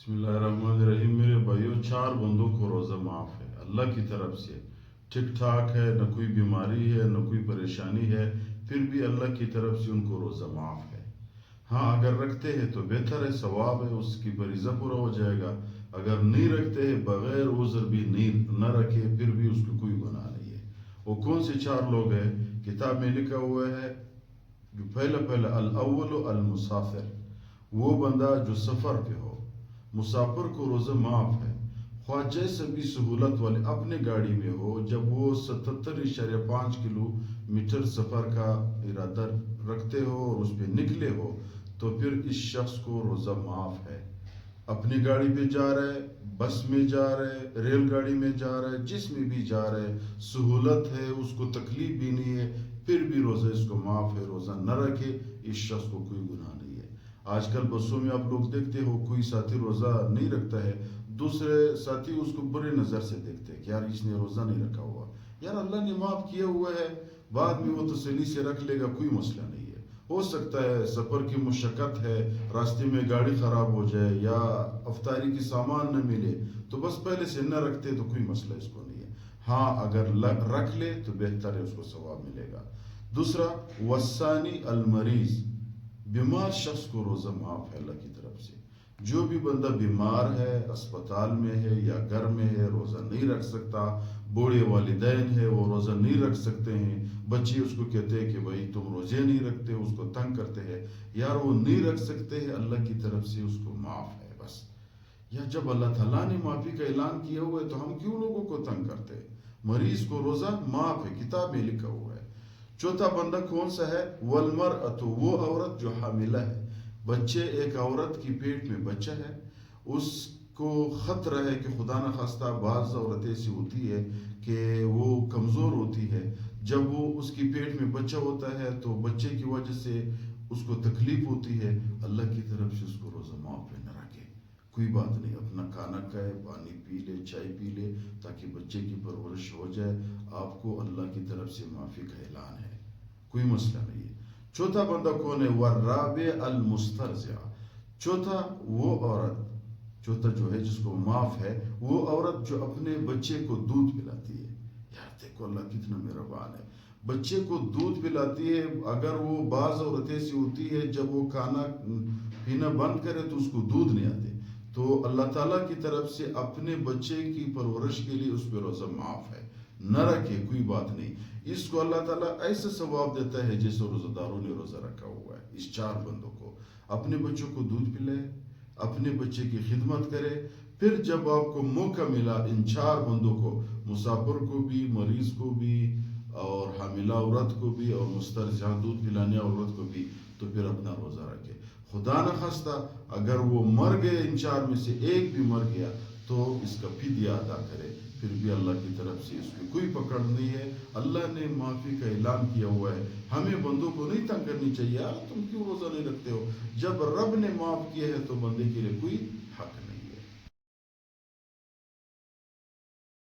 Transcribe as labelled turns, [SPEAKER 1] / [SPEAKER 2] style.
[SPEAKER 1] بسم اللہ الرحمن الرحیم. میرے بھائیوں، 4 بندوں کو روزہ معاف ہے اللہ کی طرف سے. ٹھیک ٹھاک ہے، نہ کوئی بیماری ہے نہ کوئی پریشانی ہے، پھر بھی اللہ کی طرف سے ان کو روزہ معاف ہے. ہاں، اگر رکھتے ہیں تو بہتر ہے، ثواب ہے، اس کی فریضہ پورا ہو جائے گا. اگر نہیں رکھتے ہیں، بغیر عذر بھی نہیں نہ رکھے، پھر بھی اس کو کوئی گناہ نہیں ہے. وہ کون سے 4 لوگ ہیں؟ کتاب میں لکھا ہوا ہے جو پہلا الاول المسافر، وہ بندہ جو سفر پہ ہو. مسافر کو روزہ معاف ہے، خواہ جیسے بھی سہولت والے اپنے گاڑی میں ہو. جب وہ 77.5 کلو میٹر سفر کا ارادہ رکھتے ہو اور اس پہ نکلے ہو تو پھر اس شخص کو روزہ معاف ہے. اپنی گاڑی پہ جا رہے، بس میں جا رہے، ریل گاڑی میں جا رہے، جس میں بھی جا رہے، سہولت ہے، اس کو تکلیف بھی نہیں ہے، پھر بھی روزہ اس کو معاف ہے. روزہ نہ رکھے، اس شخص کو کوئی گناہ نہیں ہے. آج کل بسوں میں آپ لوگ دیکھتے ہو، کوئی ساتھی روزہ نہیں رکھتا ہے، دوسرے ساتھی اس کو برے نظر سے دیکھتے ہیں کہ یار اس نے روزہ نہیں رکھا ہوا. یار اللہ نے معاف کیا ہوا ہے، بعد میں وہ تسلی سے رکھ لے گا، کوئی مسئلہ نہیں ہے. ہو سکتا ہے سفر کی مشقت ہے، راستے میں گاڑی خراب ہو جائے یا افطاری کی سامان نہ ملے، تو بس پہلے سے نہ رکھتے تو کوئی مسئلہ اس کو نہیں ہے. ہاں، اگر رکھ لے تو بہتر ہے، اس کو ثواب ملے گا. دوسرا، وسانی المریض، بیمار شخص کو روزہ معاف ہے اللہ کی طرف سے. جو بھی بندہ بیمار ہے، اسپتال میں ہے یا گھر میں ہے، روزہ نہیں رکھ سکتا. بوڑھے والدین ہے، وہ روزہ نہیں رکھ سکتے ہیں. بچے اس کو کہتے ہیں کہ بھائی تم روزے نہیں رکھتے، اس کو تنگ کرتے ہیں. یار وہ نہیں رکھ سکتے ہیں، اللہ کی طرف سے اس کو معاف ہے بس. یا جب اللہ تعالیٰ نے معافی کا اعلان کیا ہوا ہے تو ہم کیوں لوگوں کو تنگ کرتے ہیں؟ مریض کو روزہ معاف ہے، کتاب میں لکھا ہوا ہے. چوتھا بندہ کون سا ہے؟ والمرأۃ، وہ عورت جو حاملہ ہے. بچے، ایک عورت کی پیٹ میں بچہ ہے، اس کو خطرہ ہے کہ خدا نخواستہ بعض عورت ایسی ہوتی ہے کہ وہ کمزور ہوتی ہے. جب وہ اس کی پیٹ میں بچہ ہوتا ہے تو بچے کی وجہ سے اس کو تکلیف ہوتی ہے. اللہ کی طرف سے اس کو روزہ معاف ہے، نہ رکھے، کوئی بات نہیں. اپنا کھانا کھائے، پانی پی لے، چائے پی لے، تاکہ بچے کی پرورش ہو جائے. آپ کو اللہ کی طرف سے معافی کا اعلان ہے، کوئی مسئلہ نہیں ہے. چوتھا بندہ کون ہے؟ والرابع المسترضع. چوتھا وہ عورت، چوتھا جو ہے جس کو معاف ہے، وہ عورت جو اپنے بچے کو دودھ پلاتی ہے. یار دیکھو اللہ کتنا مہربان ہے، بچے کو دودھ پلاتی ہے. اگر وہ بعض عورت ایسی ہوتی ہے جب وہ کھانا پینا بند کرے تو اس کو دودھ نہیں آتے، تو اللہ تعالیٰ کی طرف سے اپنے بچے کی پرورش کے لیے اس پہ روزہ معاف ہے، نہ رکھے، کوئی بات نہیں. اس کو اللہ تعالیٰ ایسا ثواب دیتا ہے جیسے روزہ داروں نے روزہ رکھا ہوا ہے. اس 4 بندوں کو اپنے بچوں کو دودھ پلائے، اپنے بچے کی خدمت کرے. پھر جب آپ کو موقع ملا ان 4 بندوں کو، مسافر کو بھی، مریض کو بھی، اور حاملہ عورت کو بھی، اور مسترضع دودھ پلانے عورت کو بھی، تو پھر اپنا روزہ رکھے. خدا نخواستہ اگر وہ مر گئے، ان 4 میں سے ایک بھی مر گیا، تو اس کا فدیہ ادا کرے. پھر بھی اللہ کی طرف سے اس کی کوئی پکڑ نہیں ہے. اللہ نے معافی کا اعلان کیا ہوا ہے. ہمیں بندوں کو نہیں تنگ کرنی چاہیے، یار تم کیوں روزہ نہیں رکھتے ہو؟ جب رب نے معاف کیا ہے تو بندے کے لیے کوئی حق نہیں.